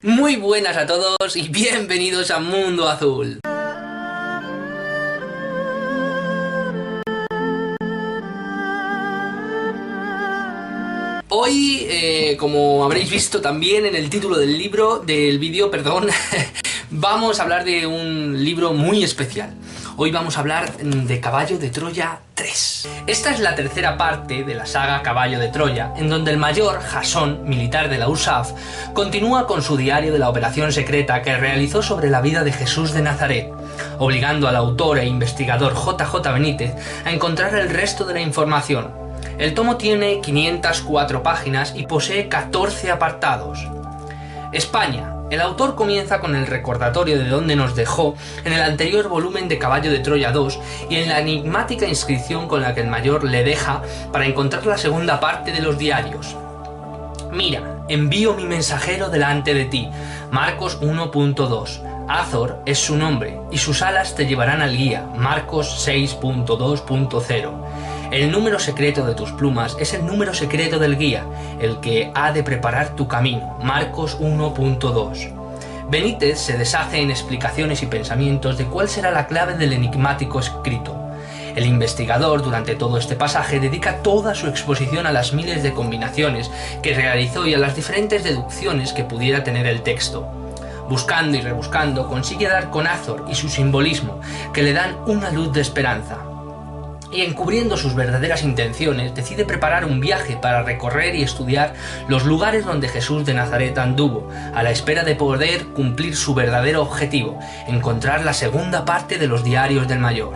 Muy buenas a todos y bienvenidos a Mundo Azul. Hoy, como habréis visto también en el título del vídeo, vamos a hablar de un libro muy especial. Hoy vamos a hablar de Caballo de Troya 3. Esta es la tercera parte de la saga Caballo de Troya, en donde el mayor Jasón, militar de la USAF, continúa con su diario de la operación secreta que realizó sobre la vida de Jesús de Nazaret, obligando al autor e investigador JJ Benítez a encontrar el resto de la información. El tomo tiene 504 páginas y posee 14 apartados. España. El autor comienza con el recordatorio de dónde nos dejó en el anterior volumen de Caballo de Troya 2 y en la enigmática inscripción con la que el mayor le deja para encontrar la segunda parte de los diarios. Mira, envío mi mensajero delante de ti. Marcos 1.2. Azor es su nombre y sus alas te llevarán al guía. Marcos 6.2.0. El número secreto de tus plumas es el número secreto del guía, el que ha de preparar tu camino. Marcos 1.2. Benítez se deshace en explicaciones y pensamientos de cuál será la clave del enigmático escrito. El investigador durante todo este pasaje dedica toda su exposición a las miles de combinaciones que realizó y a las diferentes deducciones que pudiera tener el texto. Buscando y rebuscando consigue dar con Azor y su simbolismo, que le dan una luz de esperanza. Y encubriendo sus verdaderas intenciones, decide preparar un viaje para recorrer y estudiar los lugares donde Jesús de Nazaret anduvo, a la espera de poder cumplir su verdadero objetivo, encontrar la segunda parte de los diarios del mayor.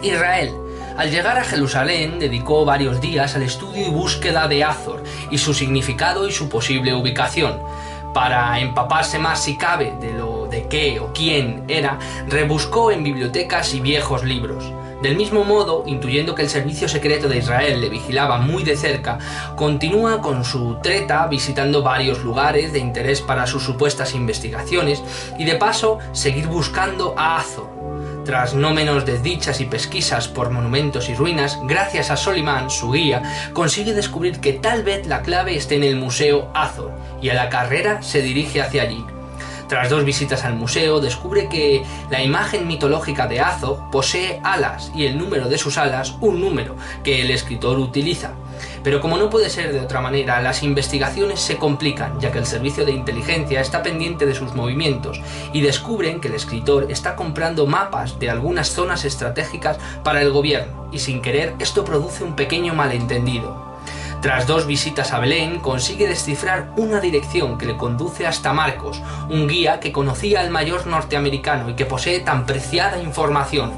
Israel. Al llegar a Jerusalén, dedicó varios días al estudio y búsqueda de Azor y su significado y su posible ubicación. Para empaparse más si cabe de qué o quién era, rebuscó en bibliotecas y viejos libros. Del mismo modo, intuyendo que el servicio secreto de Israel le vigilaba muy de cerca, continúa con su treta visitando varios lugares de interés para sus supuestas investigaciones y de paso seguir buscando a Azor. Tras no menos desdichas y pesquisas por monumentos y ruinas, gracias a Solimán, su guía, consigue descubrir que tal vez la clave esté en el Museo Azor y a la carrera se dirige hacia allí. Tras 2 visitas al museo, descubre que la imagen mitológica de Azor posee alas y el número de sus alas un número que el escritor utiliza. Pero como no puede ser de otra manera, las investigaciones se complican, ya que el servicio de inteligencia está pendiente de sus movimientos y descubren que el escritor está comprando mapas de algunas zonas estratégicas para el gobierno, y sin querer esto produce un pequeño malentendido. Tras 2 visitas a Belén, consigue descifrar una dirección que le conduce hasta Marcos, un guía que conocía al mayor norteamericano y que posee tan preciada información.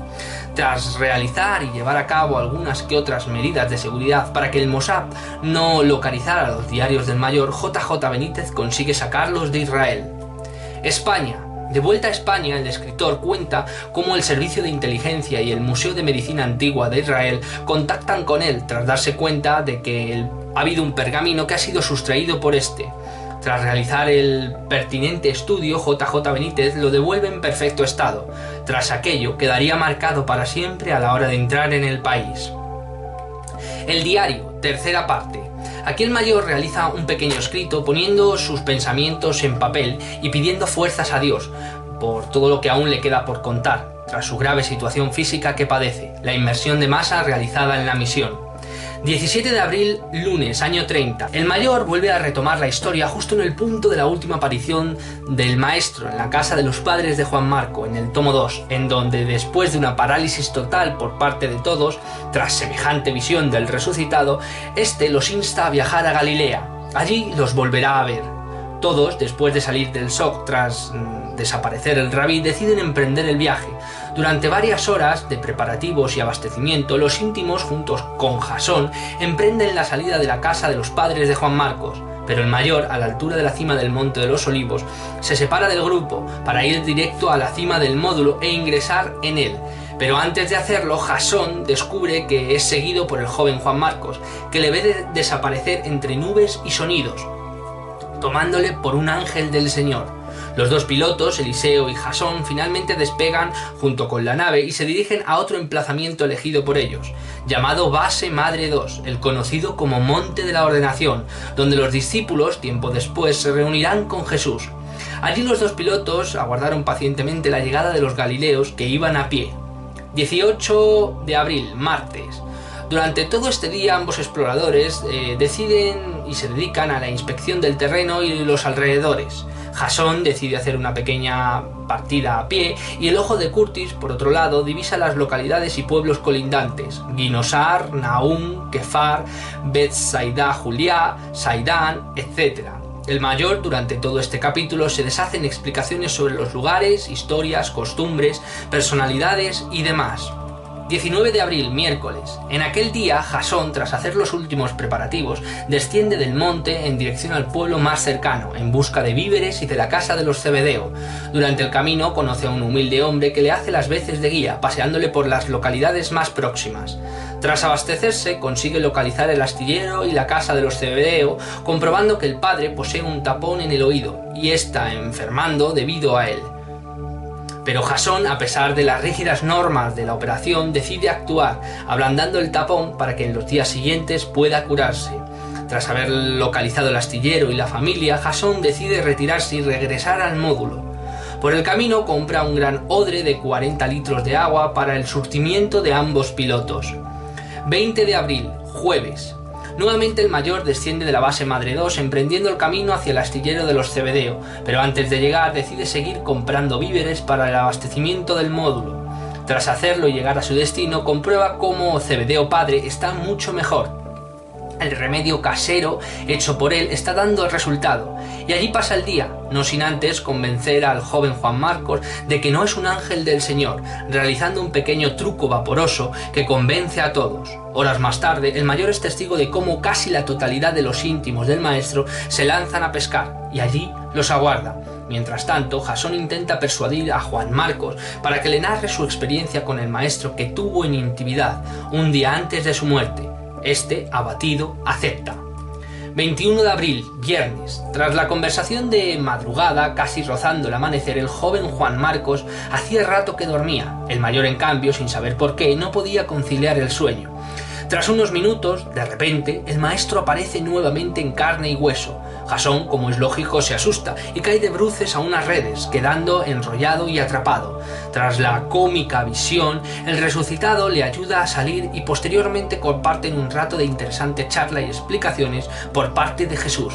Tras realizar y llevar a cabo algunas que otras medidas de seguridad para que el Mossad no localizara los diarios del mayor, JJ Benítez consigue sacarlos de Israel. España. De vuelta a España, el escritor cuenta cómo el Servicio de Inteligencia y el Museo de Medicina Antigua de Israel contactan con él tras darse cuenta de que ha habido un pergamino que ha sido sustraído por este. Tras realizar el pertinente estudio, JJ Benítez lo devuelve en perfecto estado. Tras aquello, quedaría marcado para siempre a la hora de entrar en el país. El diario, tercera parte. Aquí el mayor realiza un pequeño escrito poniendo sus pensamientos en papel y pidiendo fuerzas a Dios por todo lo que aún le queda por contar, tras su grave situación física que padece, la inmersión de masa realizada en la misión. 17 de abril, lunes, año 30. El mayor vuelve a retomar la historia justo en el punto de la última aparición del maestro en la casa de los padres de Juan Marco, en el tomo 2, en donde después de una parálisis total por parte de todos, tras semejante visión del resucitado, este los insta a viajar a Galilea. Allí los volverá a ver. Todos, después de salir del shock tras desaparecer el rabí, deciden emprender el viaje. Durante varias horas de preparativos y abastecimiento, los íntimos, juntos con Jasón, emprenden la salida de la casa de los padres de Juan Marcos. Pero el mayor, a la altura de la cima del Monte de los Olivos, se separa del grupo para ir directo a la cima del módulo e ingresar en él. Pero antes de hacerlo, Jasón descubre que es seguido por el joven Juan Marcos, que le ve desaparecer entre nubes y sonidos, tomándole por un ángel del Señor. Los dos pilotos, Eliseo y Jasón, finalmente despegan junto con la nave y se dirigen a otro emplazamiento elegido por ellos, llamado Base Madre 2, el conocido como Monte de la Ordenación, donde los discípulos, tiempo después, se reunirán con Jesús. Allí los dos pilotos aguardaron pacientemente la llegada de los galileos que iban a pie. 18 de abril, martes. Durante todo este día ambos exploradores deciden y se dedican a la inspección del terreno y los alrededores. Jasón decide hacer una pequeña partida a pie y el ojo de Curtis, por otro lado, divisa las localidades y pueblos colindantes: Ginosar, Nahum, Kefar, Bethsaida Juliá, Saidán, etc. El mayor, durante todo este capítulo, se deshace en explicaciones sobre los lugares, historias, costumbres, personalidades y demás. 19 de abril, miércoles. En aquel día, Jasón, tras hacer los últimos preparativos, desciende del monte en dirección al pueblo más cercano, en busca de víveres y de la casa de los Zebedeo. Durante el camino conoce a un humilde hombre que le hace las veces de guía, paseándole por las localidades más próximas. Tras abastecerse, consigue localizar el astillero y la casa de los Zebedeo, comprobando que el padre posee un tapón en el oído y está enfermando debido a él. Pero Jasón, a pesar de las rígidas normas de la operación, decide actuar, ablandando el tapón para que en los días siguientes pueda curarse. Tras haber localizado el astillero y la familia, Jasón decide retirarse y regresar al módulo. Por el camino compra un gran odre de 40 litros de agua para el surtimiento de ambos pilotos. 20 de abril, jueves. Nuevamente el mayor desciende de la base Madre 2 emprendiendo el camino hacia el astillero de los Zebedeo, pero antes de llegar decide seguir comprando víveres para el abastecimiento del módulo. Tras hacerlo y llegar a su destino, comprueba cómo Zebedeo padre está mucho mejor. El remedio casero hecho por él está dando el resultado, y allí pasa el día, no sin antes convencer al joven Juan Marcos de que no es un ángel del Señor, realizando un pequeño truco vaporoso que convence a todos. Horas más tarde, el mayor es testigo de cómo casi la totalidad de los íntimos del maestro se lanzan a pescar, y allí los aguarda. Mientras tanto, Jasón intenta persuadir a Juan Marcos para que le narre su experiencia con el maestro que tuvo en intimidad un día antes de su muerte. Este, abatido, acepta. 21 de abril, viernes. Tras la conversación de madrugada, casi rozando el amanecer, el joven Juan Marcos hacía rato que dormía. El mayor, en cambio, sin saber por qué, no podía conciliar el sueño. Tras unos minutos, de repente, el maestro aparece nuevamente en carne y hueso. Jasón, como es lógico, se asusta y cae de bruces a unas redes, quedando enrollado y atrapado. Tras la cómica visión, el resucitado le ayuda a salir y posteriormente comparten un rato de interesante charla y explicaciones por parte de Jesús.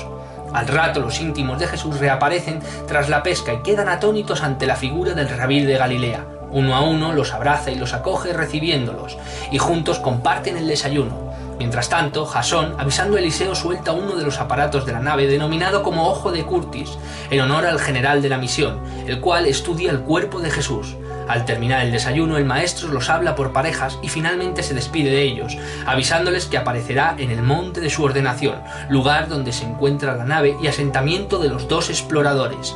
Al rato los íntimos de Jesús reaparecen tras la pesca y quedan atónitos ante la figura del rabí de Galilea. Uno a uno los abraza y los acoge recibiéndolos, y juntos comparten el desayuno. Mientras tanto, Jasón, avisando a Eliseo, suelta uno de los aparatos de la nave denominado como Ojo de Curtis, en honor al general de la misión, el cual estudia el cuerpo de Jesús. Al terminar el desayuno, el maestro los habla por parejas y finalmente se despide de ellos, avisándoles que aparecerá en el monte de su ordenación, lugar donde se encuentra la nave y asentamiento de los dos exploradores.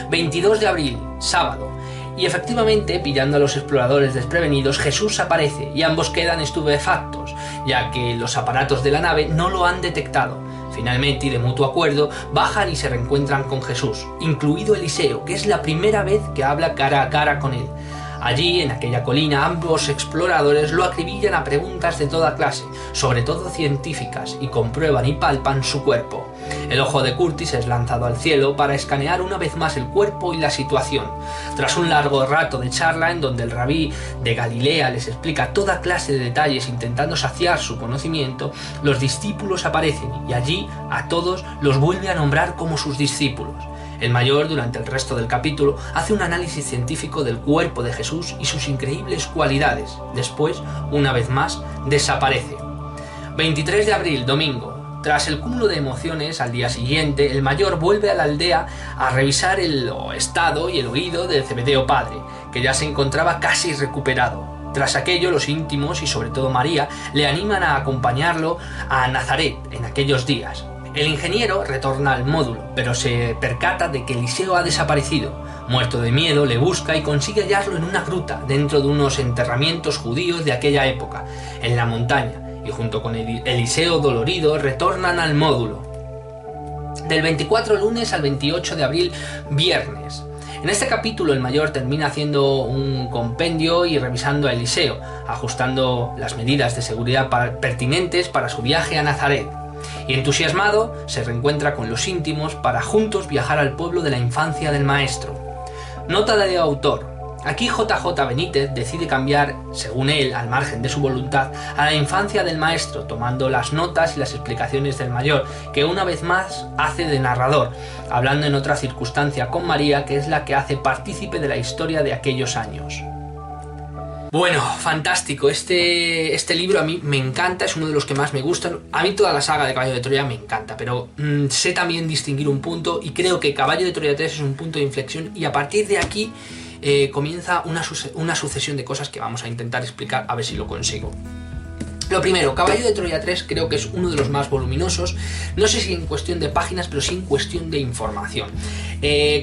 22 de abril, sábado. Y efectivamente, pillando a los exploradores desprevenidos, Jesús aparece y ambos quedan estupefactos, ya que los aparatos de la nave no lo han detectado. Finalmente, y de mutuo acuerdo, bajan y se reencuentran con Jesús, incluido Eliseo, que es la primera vez que habla cara a cara con él. Allí, en aquella colina, ambos exploradores lo acribillan a preguntas de toda clase, sobre todo científicas, y comprueban y palpan su cuerpo. El ojo de Curtis es lanzado al cielo para escanear una vez más el cuerpo y la situación. Tras un largo rato de charla en donde el rabí de Galilea les explica toda clase de detalles intentando saciar su conocimiento, los discípulos aparecen y allí a todos los vuelve a nombrar como sus discípulos. El mayor, durante el resto del capítulo, hace un análisis científico del cuerpo de Jesús y sus increíbles cualidades. Después, una vez más, desaparece. 23 de abril, domingo. Tras el cúmulo de emociones, al día siguiente, el mayor vuelve a la aldea a revisar el estado y el oído del Zebedeo padre, que ya se encontraba casi recuperado. Tras aquello, los íntimos y sobre todo María le animan a acompañarlo a Nazaret en aquellos días. El ingeniero retorna al módulo, pero se percata de que Eliseo ha desaparecido. Muerto de miedo, le busca y consigue hallarlo en una gruta dentro de unos enterramientos judíos de aquella época, en la montaña, y junto con Eliseo dolorido retornan al módulo. del 24 lunes al 28 de abril, viernes. En este capítulo el mayor termina haciendo un compendio y revisando a Eliseo, ajustando las medidas de seguridad pertinentes para su viaje a Nazaret. Y entusiasmado se reencuentra con los íntimos para juntos viajar al pueblo de la infancia del maestro. Nota de autor. Aquí JJ Benítez decide cambiar, según él, al margen de su voluntad, a la infancia del maestro, tomando las notas y las explicaciones del mayor, que una vez más hace de narrador, hablando en otra circunstancia con María, que es la que hace partícipe de la historia de aquellos años. Bueno, fantástico, este libro a mí me encanta, es uno de los que más me gustan. A mí toda la saga de Caballo de Troya me encanta, pero sé también distinguir un punto y creo que Caballo de Troya 3 es un punto de inflexión y a partir de aquí comienza una sucesión de cosas que vamos a intentar explicar a ver si lo consigo. Lo primero, Caballo de Troya 3 creo que es uno de los más voluminosos, no sé si en cuestión de páginas, pero sí en cuestión de información.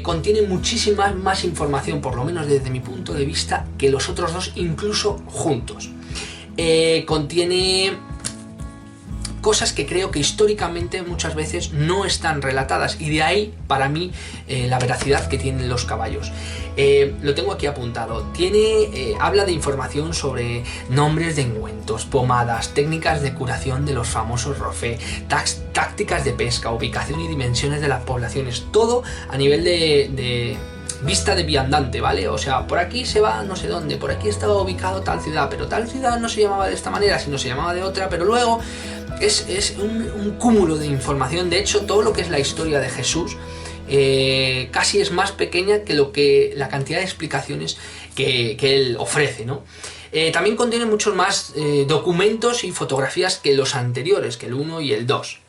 Contiene muchísima más información, por lo menos desde mi punto de vista, que los otros dos incluso juntos. Contiene cosas que creo que históricamente muchas veces no están relatadas y de ahí para mí la veracidad que tienen los caballos. Lo tengo aquí apuntado. Habla de información sobre nombres de ungüentos, pomadas, técnicas de curación de los famosos rofé, tácticas de pesca, ubicación y dimensiones de las poblaciones, todo a nivel de vista de viandante, ¿vale? O sea, por aquí se va no sé dónde, por aquí estaba ubicado tal ciudad, pero tal ciudad no se llamaba de esta manera, sino se llamaba de otra, pero luego es un cúmulo de información. De hecho, todo lo que es la historia de Jesús casi es más pequeña que la cantidad de explicaciones que él ofrece, ¿no? También contiene muchos más documentos y fotografías que los anteriores, que el 1 y el 2.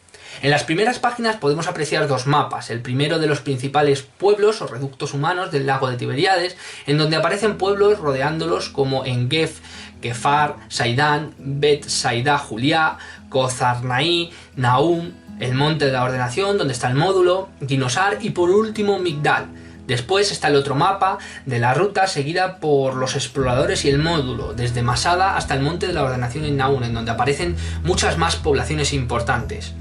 En las primeras páginas podemos apreciar dos mapas, el primero de los principales pueblos o reductos humanos del lago de Tiberíades, en donde aparecen pueblos rodeándolos como Engef, Kefar, Saidán, Bet Saida Juliá, Kozarnaí, Nahum, el monte de la ordenación, donde está el módulo, Dinosar y por último Migdal. Después está el otro mapa de la ruta seguida por los exploradores y el módulo, desde Masada hasta el monte de la ordenación en Nahum, en donde aparecen muchas más poblaciones importantes.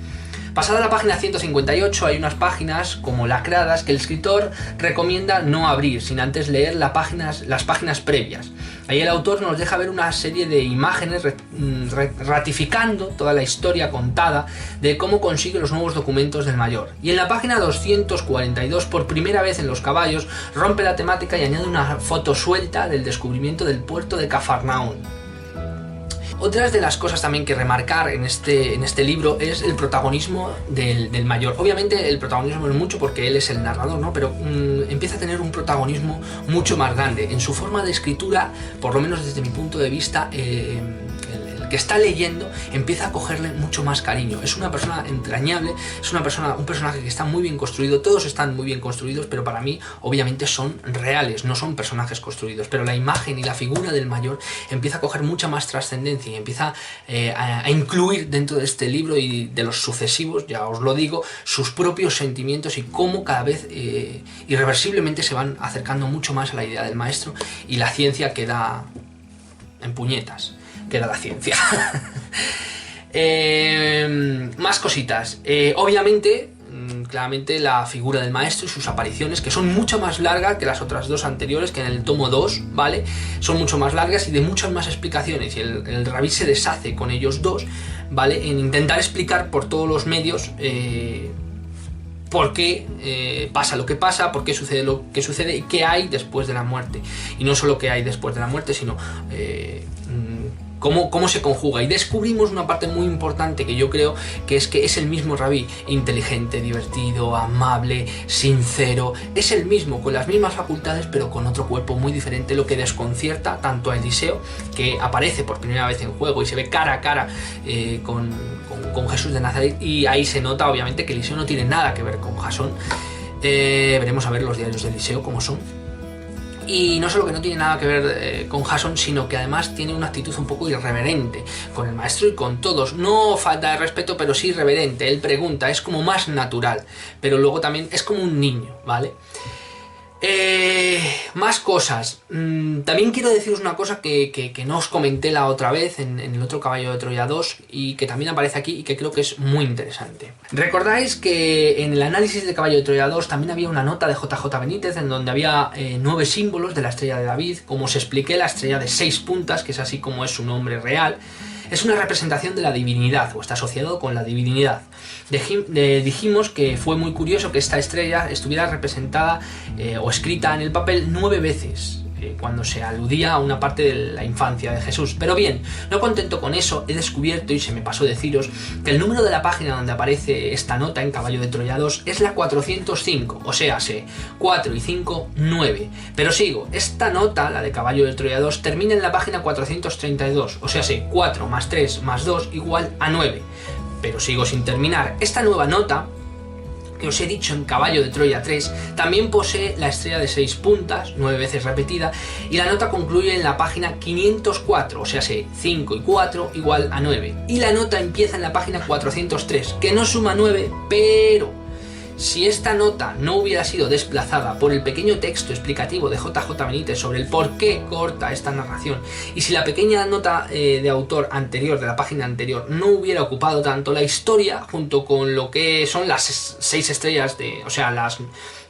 Pasada la página 158 hay unas páginas como lacradas que el escritor recomienda no abrir sin antes leer las páginas previas. Ahí el autor nos deja ver una serie de imágenes ratificando toda la historia contada de cómo consigue los nuevos documentos del mayor. Y en la página 242, por primera vez en los caballos, rompe la temática y añade una foto suelta del descubrimiento del puerto de Cafarnaún. Otras de las cosas también que remarcar en este libro es el protagonismo del mayor. Obviamente el protagonismo es mucho porque él es el narrador, ¿no? Pero empieza a tener un protagonismo mucho más grande. En su forma de escritura, por lo menos desde mi punto de vista, el que está leyendo empieza a cogerle mucho más cariño. Es una persona entrañable, es un personaje que está muy bien construido, todos están muy bien construidos, pero para mí obviamente son reales, no son personajes construidos, pero la imagen y la figura del mayor empieza a coger mucha más trascendencia y empieza a incluir dentro de este libro y de los sucesivos, ya os lo digo, sus propios sentimientos y cómo cada vez irreversiblemente se van acercando mucho más a la idea del maestro y la ciencia queda en puñetas. Que era la ciencia. Más cositas. Obviamente, claramente la figura del maestro y sus apariciones, que son mucho más largas que las otras dos anteriores, que en el tomo 2, ¿vale? Son mucho más largas y de muchas más explicaciones. Y el rabí se deshace con ellos dos, ¿vale? En intentar explicar por todos los medios por qué pasa lo que pasa, por qué sucede lo que sucede y qué hay después de la muerte. Y no solo qué hay después de la muerte, sino cómo se conjuga. Y descubrimos una parte muy importante que yo creo que es el mismo rabí, inteligente, divertido, amable, sincero. Es el mismo, con las mismas facultades, pero con otro cuerpo muy diferente, lo que desconcierta tanto a Eliseo, que aparece por primera vez en juego y se ve cara a cara con Jesús de Nazaret, y ahí se nota obviamente que Eliseo no tiene nada que ver con Jasón. Veremos a ver los diarios de Eliseo cómo son. Y no solo que no tiene nada que ver con Jasón, sino que además tiene una actitud un poco irreverente con el maestro y con todos. No falta de respeto, pero sí irreverente. Él pregunta, es como más natural, pero luego también es como un niño, ¿vale? Más cosas. También quiero deciros una cosa que no os comenté la otra vez en el otro Caballo de Troya 2 y que también aparece aquí y que creo que es muy interesante. ¿Recordáis que en el análisis de Caballo de Troya 2 también había una nota de JJ Benítez en donde había 9 símbolos de la estrella de David? Como os expliqué, la estrella de 6 puntas, que es así como es su nombre real, es una representación de la divinidad, o está asociado con la divinidad. Dijimos que fue muy curioso que esta estrella estuviera representada o escrita en el papel 9 veces, cuando se aludía a una parte de la infancia de Jesús. Pero bien, no contento con eso, he descubierto, y se me pasó deciros, que el número de la página donde aparece esta nota en Caballo de Troya 2 es la 405, o sea, 4 y 5, 9. Pero sigo, esta nota, la de Caballo de Troya 2, termina en la página 432, o sea, 4 más 3 más 2 igual a 9. Pero sigo sin terminar. Esta nueva nota que os he dicho en Caballo de Troya 3, también posee la estrella de 6 puntas, 9 veces repetida, y la nota concluye en la página 504, o sea, 5 y 4 igual a 9. Y la nota empieza en la página 403, que no suma 9, pero si esta nota no hubiera sido desplazada por el pequeño texto explicativo de JJ Benítez sobre el por qué corta esta narración, y si la pequeña nota de autor anterior, de la página anterior, no hubiera ocupado tanto, la historia, junto con lo que son las 6 estrellas, o sea, las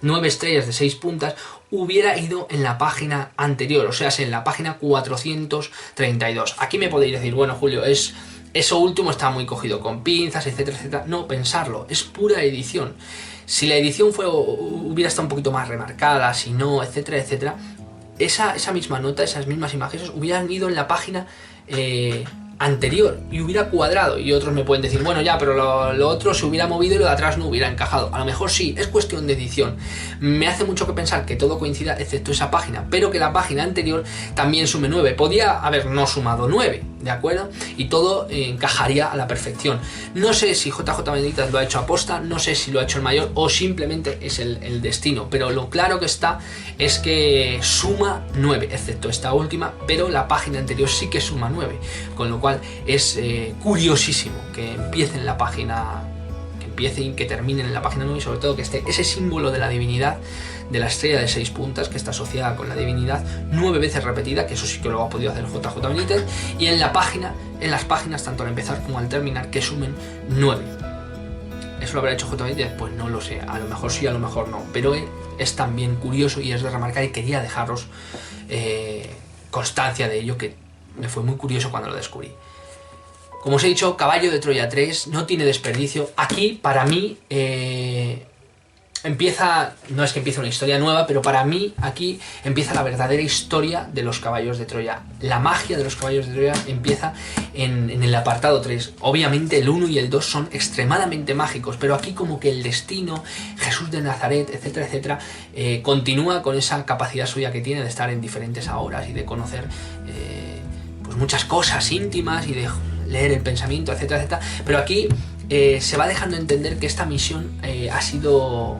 9 estrellas de 6 puntas, hubiera ido en la página anterior, o sea, en la página 432. Aquí me podéis decir, bueno, Julio, eso último está muy cogido con pinzas, etcétera, etcétera. No, pensarlo, es pura edición. Si la edición hubiera estado un poquito más remarcada, si no, etcétera, etcétera, esa misma nota, esas mismas imágenes hubieran ido en la página anterior y hubiera cuadrado. Y otros me pueden decir, bueno, ya, pero lo otro se hubiera movido y lo de atrás no hubiera encajado. A lo mejor sí, es cuestión de edición. Me hace mucho que pensar que todo coincida excepto esa página, pero que la página anterior también sume 9. Podía haber no sumado 9, ¿de acuerdo? Y todo encajaría a la perfección. No sé si JJ Benítez lo ha hecho aposta, no sé si lo ha hecho el mayor o simplemente es el destino, pero lo claro que está es que suma 9, excepto esta última, pero la página anterior sí que suma 9, con lo cual es curiosísimo que empiece en la página, que empiece y que termine en la página 9, y sobre todo que esté ese símbolo de la divinidad, de la estrella de 6 puntas, que está asociada con la divinidad, 9 veces repetida, que eso sí que lo ha podido hacer JJ Benítez, y en las páginas, tanto al empezar como al terminar, que sumen 9. ¿Eso lo habrá hecho JJ Benítez? Pues no lo sé, a lo mejor sí, a lo mejor no, pero es también curioso y es de remarcar, y quería dejaros constancia de ello, que me fue muy curioso cuando lo descubrí. Como os he dicho, Caballo de Troya 3 no tiene desperdicio. Aquí, para mí, no es que empiece una historia nueva, pero para mí aquí empieza la verdadera historia de los caballos de Troya. La magia de los caballos de Troya empieza en el apartado 3. Obviamente el 1 y el 2 son extremadamente mágicos, pero aquí como que el destino, Jesús de Nazaret, etcétera, etcétera, continúa con esa capacidad suya que tiene de estar en diferentes horas y de conocer pues muchas cosas íntimas y de leer el pensamiento, etcétera, etcétera. Pero aquí se va dejando entender que esta misión ha sido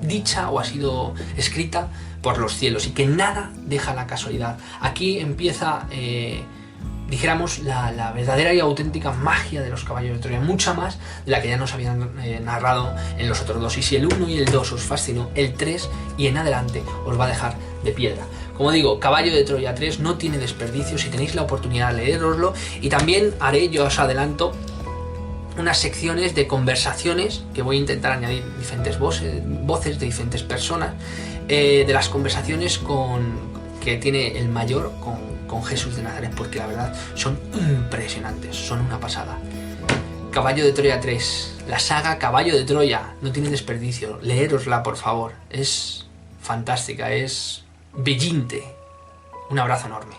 dicha o ha sido escrita por los cielos y que nada deja la casualidad. Aquí empieza, dijéramos, la verdadera y auténtica magia de los caballos de Troya, mucha más de la que ya nos habían narrado en los otros dos. Y si el 1 y el 2 os fascinó, el 3 y en adelante os va a dejar de piedra. Como digo, Caballo de Troya 3 no tiene desperdicio. Si tenéis la oportunidad de leeroslo, y también haré, yo os adelanto, unas secciones de conversaciones que voy a intentar añadir diferentes voces de diferentes personas, de las conversaciones que tiene el mayor con Jesús de Nazaret, porque la verdad son impresionantes, son una pasada. Caballo de Troya 3, la saga Caballo de Troya, no tiene desperdicio, leérosla por favor, es fantástica, es brillante. Un abrazo enorme.